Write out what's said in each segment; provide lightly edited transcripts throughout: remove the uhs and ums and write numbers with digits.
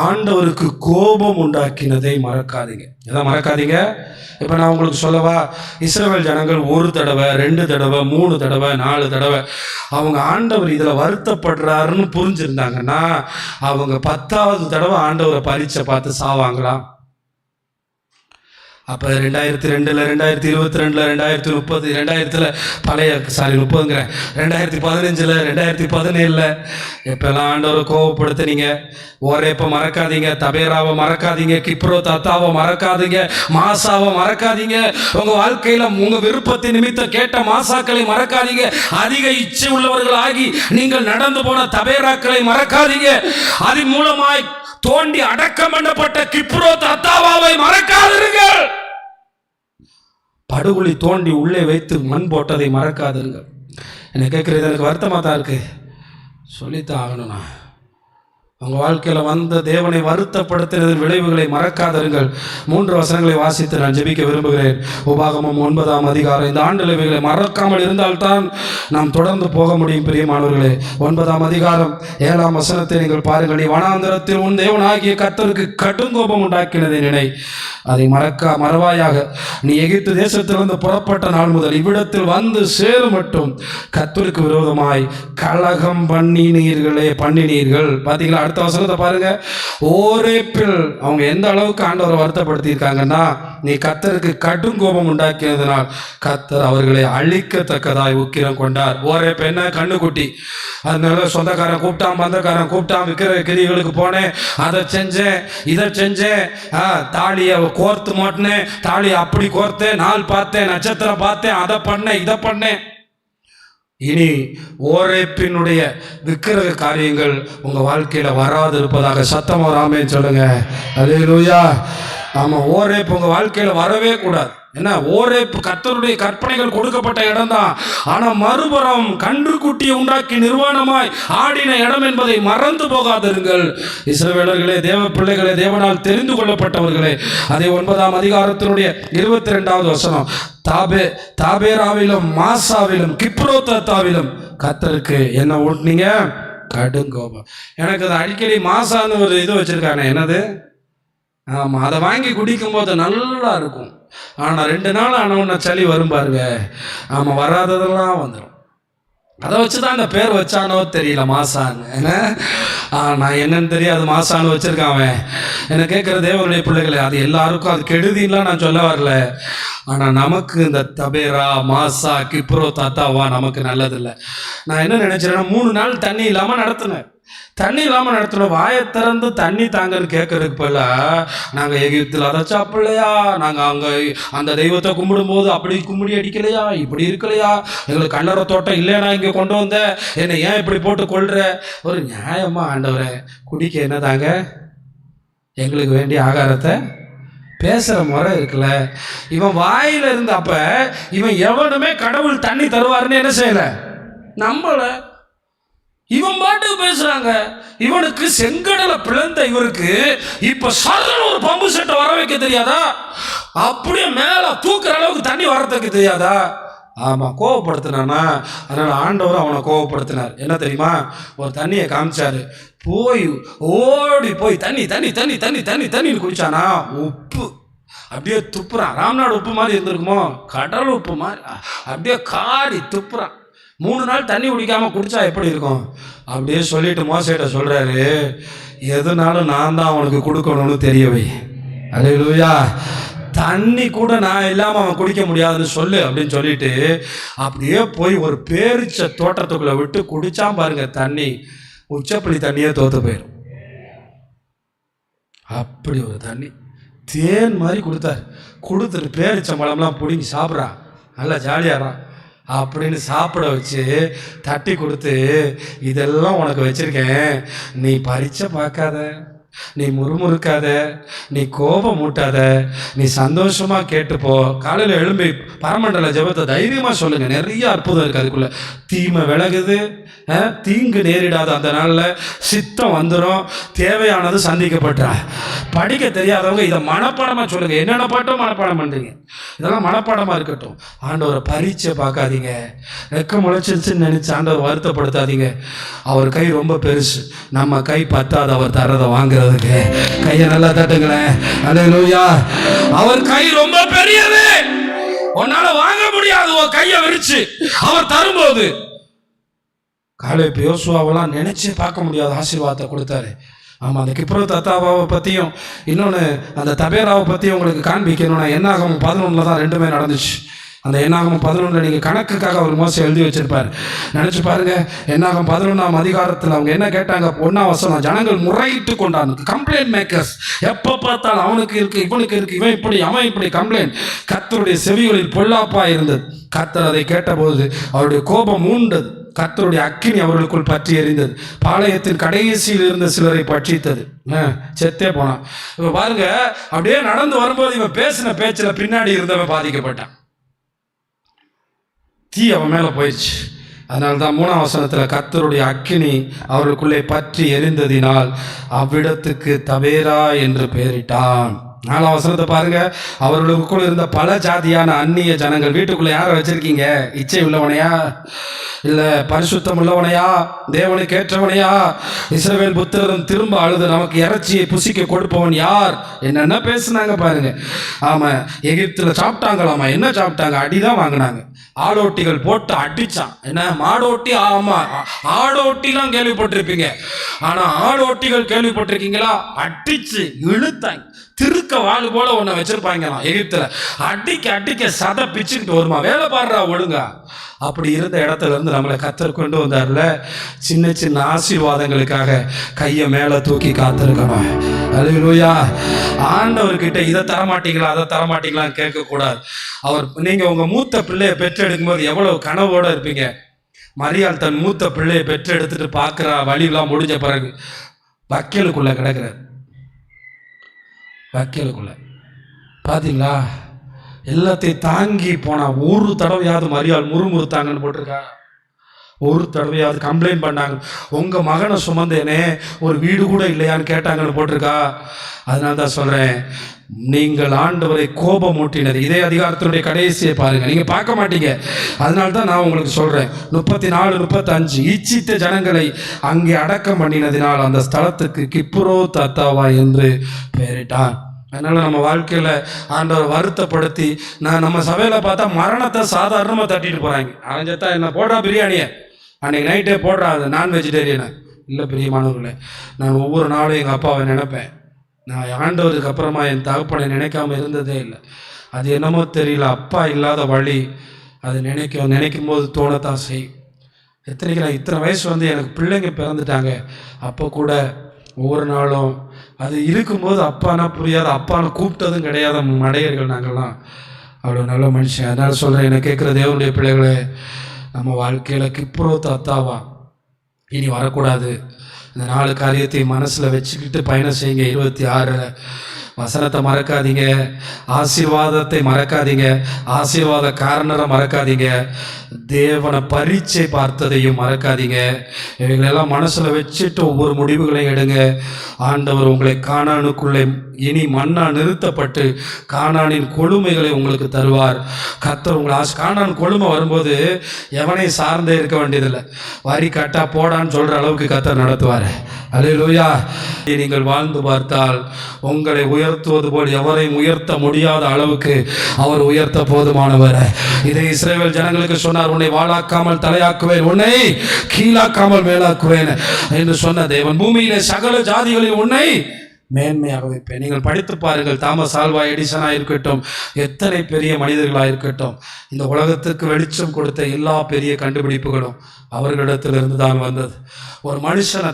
ஆண்டவருக்கு கோபம் உண்டாக்கினதை மறக்காதீங்க. எதை மறக்காதீங்க? இப்போ நான் உங்களுக்கு சொல்லவா, இஸ்ரவேல் ஜனங்கள் 1 தடவை 2 தடவை 3 தடவை 4 தடவை அவங்க ஆண்டவர் இதில் வருத்தப்படுறாருன்னு புரிஞ்சிருந்தாங்கன்னா அவங்க 10வது தடவை ஆண்டவரை பரீட்சை பார்த்து சாவாங்களாம். அப்போ 2002, 2022, 2030, 2000 பழைய 30ங்கிறேன் 2015, 2017 எப்பெல்லாம் ஆண்டவரை கோவப்படுத்துனீங்க. ஓரேப்பை மறக்காதீங்க, தபேராவை மறக்காதீங்க, கிப்ரோ தாத்தாவை மறக்காதீங்க, மாசாவை மறக்காதீங்க. உங்க வாழ்க்கையில உங்க விருப்பத்தின் நிமித்தம் கேட்ட மாசாக்களை மறக்காதீங்க. அதிக இச்சை உள்ளவர்கள் ஆகி நீங்கள் நடந்து போன தபேராக்களை மறக்காதீங்க. அதன் மூலமாய் தோண்டி அடக்கம் பண்ணப்பட்ட கிப்ரோ தாத்தாவை மறக்காதீர்கள். படுகுழி தோண்டி உள்ளே வைத்து மண் போட்டதை மறக்காதீர்கள். என்ன கேட்குறது எனக்கு வருத்தமாக தான் இருக்கு, சொல்லித்தான் ஆகணும்னா. உங்கள் வாழ்க்கையில் வந்த தேவனை வருத்தப்படுத்தினதின் விளைவுகளை மறக்காதீர்கள். 3 வசனங்களை வாசித்து நான் ஜெபிக்க விரும்புகிறேன். உபாகமம் 9ஆம் அதிகாரம். இந்த ஆண்டு இவைகளை மறக்காமல் இருந்தால்தான் நாம் தொடர்ந்து போக முடியும். பிரியமானவர்களே, 9ஆம் அதிகாரம் 7ஆம் வசனத்தை நீங்கள் பாருங்கள். நீ வனாந்தரத்தில் உன் தேவனாகிய கர்த்தருக்கு கடுங்கோபம் உண்டாக்கினதை நினை, அதை மறவாயாக. நீ எகிப்து தேசத்திலிருந்து புறப்பட்ட நாள் முதல் இவ்விடத்தில் வந்து சேரும் மட்டும் கர்த்தருக்கு விரோதமாய் கலகம் பண்ணினீர்கள். பார்த்தீங்களா? அடுத்த வசனத்தை பாருங்க. ஓரேப்பில் அவங்க எந்த அளவுக்கு ஆண்டவரை வருத்தப்படுத்தி இருக்காங்கன்னா, நீ கர்த்தருக்கு கடும் கோபம் உண்டாக்கியதனால் கர்த்தர் அவர்களை அழிக்கத்தக்கதாய் உக்கிரம் கொண்டார். ஓரேப் என்ன? கண்ணுக்குட்டி. அதனால சொந்தக்காரன் கூப்பிட்டான், பந்தக்காரன் கூப்பிட்டான், விற்கிற கிரிகளுக்கு போனேன், அதை செஞ்சேன், இதை செஞ்சேன், தாலியை கோர்த்து மாட்டினேன், தாலியை அப்படி கோர்த்தேன், நாள் பார்த்தேன், நட்சத்திரம் பார்த்தேன், அதை பண்ணேன், இதை பண்ணேன். இனி ஓரேப்பினுடைய விக்கிரக காரியங்கள் உங்க வாழ்க்கையில வராது இருப்பதாக சத்தமா ஆமென் சொல்லுங்க. அல்லேலூயா. ஆமா, ஓரேப் உங்க வாழ்க்கையில வரவே கூடாது. என்ன? ஓரேப் கர்த்தருடைய கற்பனைகள் கொடுக்கப்பட்ட இடம் தான். ஆனா மறுபுறம் கன்றுக்குட்டியை உண்டாக்கி நிர்வாணமாய் ஆடின இடம் என்பதை மறந்து போகாதிருங்கள். இஸ்ரவேலர்களே, தேவ பிள்ளைகளே, தேவனால் தெரிந்து கொள்ளப்பட்டவர்களே, அதே 9ஆம் அதிகாரத்தினுடைய 22வது வசனம். தாபேராவிலும் மாசாவிலும் கிப்ரோத்தாவிலும் கர்த்தருக்கு என்ன ஊட்டினீங்க? கடுங்கோபம். எனக்கு அது அடிக்கடி மாசான்னு ஒரு இது வச்சிருக்காங்க. என்னது? ஆமாம், அதை வாங்கி குடிக்கும்போது நல்லா இருக்கும். ஆனால் 2 நாள் ஆனவுடனே சளி வரும் பாருங்க. ஆமாம், வராததெல்லாம் வந்துடும். அதை வச்சு தான் அந்த பேர் வச்சானோ தெரியல, மாசான்னு. நான் என்னன்னு தெரியாது, மாசான்னு வச்சிருக்கான் அவன். என்ன கேட்குற தேவனுடைய பிள்ளைகளை, அது எல்லாருக்கும் அது கெடுதின்லாம் நான் சொல்ல வரல. ஆனால் நமக்கு இந்த தபேரா, மாசா, கிப்ரோ தாத்தாவா நமக்கு நல்லதில்லை. நான் என்ன நினைச்சிடறேன்னா, 3 நாள் தண்ணி இல்லாமல் நடத்தினேன். தண்ணி இல்லாமல் நடத்தணும். வாயை திறந்து தண்ணி தாங்கன்னு கேட்கறதுக்கு போல, நாங்கள் எகிப்தில் அதை சாப்பிடலையா, நாங்கள் அங்கே அந்த தெய்வத்தை கும்பிடும்போது அப்படி கும்பிடி அடிக்கலையா, இப்படி இருக்கலையா, எங்களுக்கு கல்லறை தோட்டம் இல்லையா, இங்கே கொண்டு வந்த என்னை ஏன் இப்படி போட்டு கொள்ற? ஒரு நியாயமா ஆண்டவரே, குடிக்க என்ன தாங்க, எங்களுக்கு வேண்டிய ஆகாரத்தை பேசுகிற முறை இருக்குல்ல. இவன் வாயில இருந்த அப்ப இவன் எவனுமே கடவுள் தண்ணி தருவாருன்னு என்ன செய்யல, நம்பல. இவன் பாட்டு பேசுறாங்க. இவனுக்கு செங்கடலை பிளந்த இவருக்கு இப்ப சரண ஒரு பம்பு செட்டை வர வைக்க தெரியாதா? அப்படியே மேல தூக்குற அளவுக்கு தண்ணி வரத்துக்கு தெரியாதா? ஆமா, கோவப்படுத்தினானா. அதனால ஆண்டவர் அவனை கோவப்படுத்தினார். என்ன தெரியுமா? ஒரு தண்ணியை காமிச்சாரு. ஓடி போய் தண்ணி தண்ணி தண்ணி தண்ணி தண்ணி தண்ணின்னு குடிச்சானா, உப்பு அப்படியே துப்புறான். ராம்நாடு உப்பு மாதிரி இருந்திருக்குமோ, கடல் உப்பு மாதிரி அப்படியே காரி துப்புறான். 3 நாள் தண்ணி குடிக்காம குடிச்சா எப்படி இருக்கும்? அப்படியே சொல்லிட்டு மோசையிட்ட சொல்றாரு, எதுனாலும் நான் தான் அவனுக்கு கொடுக்கணும்னு தெரியவை. அல்லேலூயா. தண்ணி கூட நான் இல்லாமல் அவன் குடிக்க முடியாதுன்னு சொல்லு அப்படின்னு சொல்லிட்டு அப்படியே போய் ஒரு பேரிச்ச தோட்டத்துக்குள்ள விட்டு குடிச்சான் பாருங்க. தண்ணி உச்சப்பள்ளி தண்ணியே தோத்து போயிடும். அப்படி ஒரு தண்ணி தேன் மாதிரி கொடுத்தாரு. கொடுத்துட்டு பேரிச்ச பழம்லாம் பிடிங்கி சாப்பிட்றான், நல்லா ஜாலியாகிறான் அப்படின்னு சாப்பிட வச்சு தட்டி கொடுத்து, இதெல்லாம் உனக்கு வச்சிருக்கேன், நீ பரீட்சை பார்க்காத, நீ முறுமுறுக்காத, நீ கோபம் மூட்டாத, நீ சந்தோஷமா கேட்டுப்போ. காலையில் எழும்பி பரமண்டல ஜெபத்தை தைரியமா சொல்லுங்க. நிறைய அற்புதம் இருக்கு அதுக்குள்ள. தீமை விலகுது, தீங்கு நேரிடாது. அந்த நாளில் சித்தம் வந்துடும், தேவையானது சந்திக்கப்பட்டா. படிக்க தெரியாதவங்க இதை மனப்பாடமாக சொல்லுங்க. என்னென்ன பாட்டும் மனப்பாடம் பண்ணுறீங்க, இதெல்லாம் மனப்பாடமாக இருக்கட்டும். ஆண்டவரை பரீட்சை பார்க்காதீங்க. ரெக்க முளைச்சிருச்சுன்னு நினச்சி ஆண்டவர் வருத்தப்படுத்தாதீங்க. அவர் கை ரொம்ப பெருசு, நம்ம கை பத்தாது அவர் தரதை வாங்குறது. கொடுக்கிறதுக்கு. கையை நல்லா தட்டுங்களேன். அல்லேலூயா. அவர் கை ரொம்ப பெரியது, உன்னால வாங்க முடியாது. உன் கையை விரிச்சு அவர் தரும்போது காலேப் யோசுவாவெல்லாம் நினைச்சு பார்க்க முடியாத ஆசீர்வாதத்தை கொடுத்தாரு. ஆமாம், அந்த கிப்ரோ தத்தாவாவை பற்றியும் இன்னொன்று அந்த தபேராவை பற்றியும் உங்களுக்கு காண்பிக்கணும்னா என்னாகமம் 11 தான் ரெண்டுமே நடந்துச்சு. அந்த என்னாகமம் 11 நீங்கள் கணக்குக்காக அவர் மோசம் எழுதி வச்சிருப்பார். நினச்சி பாருங்க, என்னாகமம் 11ஆம் அதிகாரத்தில் அவங்க என்ன கேட்டாங்க? 1ஆம் வசனம், ஜனங்கள் முறையிட்டு கொண்டாங்க. கம்ப்ளைண்ட் மேக்கர்ஸ், எப்போ பார்த்தாலும் அவனுக்கு இருக்கு, இவனுக்கு இருக்கு, இவன் இப்படி, அவன் இப்படி கம்ப்ளைண்ட். கர்த்தருடைய செவிகளில் பொல்லாப்பா இருந்தது. கர்த்தர் அதை கேட்டபோது அவருடைய கோபம் மூண்டது. கர்த்தருடைய அக்கினி அவர்களுக்குள் பற்றி எறிந்தது. பாளையத்தின் கடைசியில் இருந்த சிலரை பட்சித்தது. செத்தே போனான். இப்ப பாருங்க, அப்படியே நடந்து வரும்போது இவன் பேசின பேச்சில் பின்னாடி இருந்தவன் பாதிக்கப்பட்டான். தீ அவன் மேல போயிடுச்சு. அதனால்தான் 3ஆம் வசனத்தில் கர்த்தருடைய அக்கினி அவர்களுக்குள்ளே பற்றி எரிந்ததினால் அவ்விடத்துக்கு தபேரா என்று பெயரிட்டான். 4ஆம் வசனத்தை பாருங்க, அவர்களுக்குள்ள இருந்த பல ஜாதியான அந்நிய ஜனங்கள். வீட்டுக்குள்ள யாரை வச்சிருக்கீங்க? இச்சை உள்ளவனையா, இல்ல பரிசுத்தம் உள்ளவனையா, தேவனுக்கு ஏற்றவனையா? இஸ்ரவேல் புத்திரன் திரும்ப அழுது நமக்கு இறைச்சியை புசிக்க கொடுப்பவன் யார்? என்னென்ன பேசுனாங்க பாருங்க. ஆமா, எகிப்துல சாப்பிட்டாங்களாமா. என்ன சாப்பிட்டாங்க? அடிதான் வாங்கினாங்க. ஆடோட்டிகள் போட்டு அடிச்சான். என்ன மாடோட்டி? ஆமா, ஆடோட்டிலாம் கேள்விப்பட்டிருப்பீங்க. ஆனா ஆடோட்டிகள் கேள்விப்பட்டிருக்கீங்களா? அடிச்சு இழுத்தாங்க. திருக்க வாழ் போல ஒன்ன வச்சிருப்பாங்களாம் எகிப்துல. அடிக்க அடிக்க சதை பிச்சுக்கிட்டு வருமா. வேலை பாடுறா ஒழுங்கா. அப்படி இருந்த இடத்துல இருந்து நம்மளை கர்த்தர் கொண்டு வந்தார்ல. சின்ன சின்ன ஆசீர்வாதங்களுக்காக கையை மேல தூக்கி காத்திருக்கணும். அல்லேலூயா. ஆண்டவர்கிட்ட இதை தரமாட்டீங்களா, அதை தரமாட்டீங்களான்னு கேட்க கூடாது. நீங்க உங்க மூத்த பிள்ளையை பெற்றெடுக்கும் போது எவ்வளவு கனவோட இருப்பீங்க. மரியாள் தன் மூத்த பிள்ளையை பெற்றெடுத்துட்டு பார்க்குற வழியெல்லாம் முடிஞ்ச பிறகு வக்கீலுக்குள்ள கிடக்கிறார். வக்கீலுக்குள்ள பார்த்தீங்களா, எல்லாத்தையும் தாங்கி போனா. ஒரு தடவையாவது மரியாள் முறுமுறுத்தாங்கன்னு போட்டிருக்கா? ஒரு தடவையாவது கம்ப்ளைண்ட் பண்ணாங்க? உங்க மகனை சுமந்தேனே, ஒரு வீடு கூட இல்லையான்னு கேட்டாங்கன்னு போட்டிருக்கா? அதனால தான் சொல்றேன், நீங்கள் ஆண்டவரை கோபம் ஊட்டினர். இதே அதிகாரத்தினுடைய கடைசியை பாருங்க, நீங்க பார்க்க மாட்டீங்க. அதனால தான் நான் உங்களுக்கு சொல்றேன். 34, 35 இச்சித்த ஜனங்களை அங்கே அடக்கம் பண்ணினதினால் அந்த ஸ்தலத்துக்கு கிப்ரோ தத்தாவா என்று பெயரிட்டான். அதனால நம்ம வாழ்க்கையில ஆண்டவர் வருத்தப்படுத்தி, நம்ம சபையில பார்த்தா மரணத்தை சாதாரணமா தட்டிட்டு போறாங்க. அவன் என்ன போடுறா பிரியாணியை, அன்னைக்கு நைட்டே போடுறா, அது நான் வெஜிடேரியனை இல்லை. பிரியமானவர்களே, நான் ஒவ்வொரு நாளும் எங்கள் அப்பாவை நினைப்பேன். நான் ஆண்டவருக்கு அப்புறமா என் தகப்பனை நினைக்காம இருந்ததே இல்லை. அது என்னமோ தெரியல, அப்பா இல்லாத வழி. அது நினைக்கும் போது தோணத்தான் செய்யும். எத்தனைக்கு நான் இத்தனை வயசு எனக்கு பிள்ளைங்க பிறந்துட்டாங்க. அப்போ கூட ஒவ்வொரு நாளும் அது இருக்கும்போது அப்பானா புரியாது, அப்பான்னு கூப்பிட்டதும் கிடையாத மடையர்கள் நாங்கள்லாம். அவ்வளோ நல்ல மனுஷன். அதனால சொல்கிறேன், என்னை கேட்குற தேவனுடைய பிள்ளைகளே, நம்ம வாழ்க்கையில் கிப்ரோ தத்தாவா இனி வரக்கூடாது. இந்த 4 காரியத்தை மனசில் வச்சுக்கிட்டு பயணம் செய்யுங்க. 26 வசனத்தை மறக்காதீங்க, ஆசீர்வாதத்தை மறக்காதீங்க, ஆசீர்வாத காரணரை மறக்காதீங்க, தேவனை பரீட்சை பார்த்ததையும் மறக்காதீங்க. இவைகளெல்லாம் மனசில் வச்சுட்டு ஒவ்வொரு முடிவுகளையும் எடுங்க. ஆண்டவர் உங்களை கானானுக்குள்ளே இனி மண்ணா நிறுத்தப்பட்டு கானானின் கொழுமைகளை உங்களுக்கு தருவார். கர்த்தர் உங்களை கானான் கொழுமை வரும்போது எவனை சார்ந்தே இருக்க வேண்டியதில்லை. வரி கட்டா போடான்னு சொல்கிற அளவுக்கு கர்த்தர் நடத்துவார். அல்லேலூயா. நீங்கள் வாழ்ந்து பார்த்தால் உங்களை உயர்த்துவது போல் எவரையும் உயர்த்த முடியாத அளவுக்கு அவர் உயர்த்த போதுமானவர். இதை இஸ்ரவேல் ஜனங்களுக்கு சொன்னார், உன்னை வாளாக்காமல் தலையாக்குவேன், உன்னை கீழாக்காமல் மேலாக்குவேன் என்று சொன்ன தேவன் பூமியிலே சகல ஜாதிகளில் உன்னை மேன்மையாக வைப்பேன். நீங்கள் படித்து பாருங்கள், தாமஸ் ஆல்வா எடிசனா இருக்கட்டும், எத்தனை பெரிய மனிதர்களாக இருக்கட்டும், இந்த உலகத்துக்கு வெளிச்சம் கொடுத்த எல்லா பெரிய கண்டுபிடிப்புகளும் அவர்களிடத்திலிருந்து தான் வந்தது. ஒரு மனுஷனை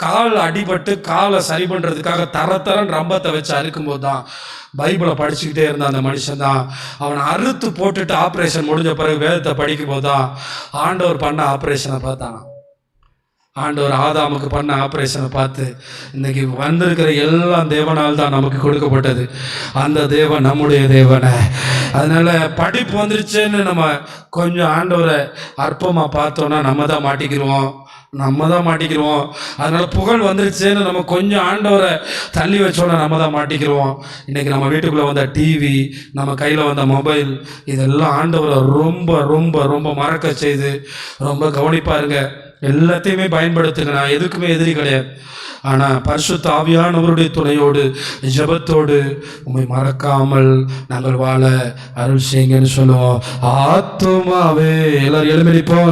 கால் அடிபட்டு காலை சரி பண்ணுறதுக்காக தரத்தரன் ரம்பத்தை வச்சு அறுக்கும்போது தான் பைபிளை படிச்சுக்கிட்டே இருந்த அந்த மனுஷன் தான் அவனை அறுத்து போட்டுட்டு ஆப்ரேஷன் முடிஞ்ச பிறகு வேதத்தை படிக்கும் போது தான் ஆண்டவர் பண்ண ஆப்ரேஷனை பார்த்தான். ஆண்டவர் ஆதாமுக்கு பண்ண ஆப்ரேஷனை பார்த்து இன்னைக்கு வந்திருக்கிற எல்லாம் தேவனால் தான் நமக்கு கொடுக்கப்பட்டது. அந்த தேவன் நம்முடைய தேவனை. அதனால படிப்பு வந்துருச்சுன்னு நம்ம கொஞ்சம் ஆண்டவரை அற்பமாக பார்த்தோன்னா நம்ம தான் மாட்டிக்கிடுவோம். அதனால புகழ் வந்துருச்சுன்னு நம்ம கொஞ்சம் ஆண்டவரை தள்ளி வச்சோன்னா நம்ம தான் மாட்டிக்கிடுவோம். இன்னைக்கு நம்ம வீட்டுக்குள்ளே வந்த டிவி, நம்ம கையில் வந்த மொபைல், இதெல்லாம் ஆண்டவரை ரொம்ப ரொம்ப ரொம்ப மறக்க செய்து ரொம்ப கவனிப்பாருங்க. எல்லாத்தையுமே பயன்படுத்துங்க. நான் எதுக்குமே எதிரி கிடையாது. ஆனால் பரிசுத்த ஆவியானவருடைய துணையோடு ஜெபத்தோடு உம்மை மறக்காமல் நாங்கள் வாழ அருள் செய்யுங்கன்னு சொல்லுவோம். ஆத்துமாவே எல்லாரும் எழுமணிப்போம்.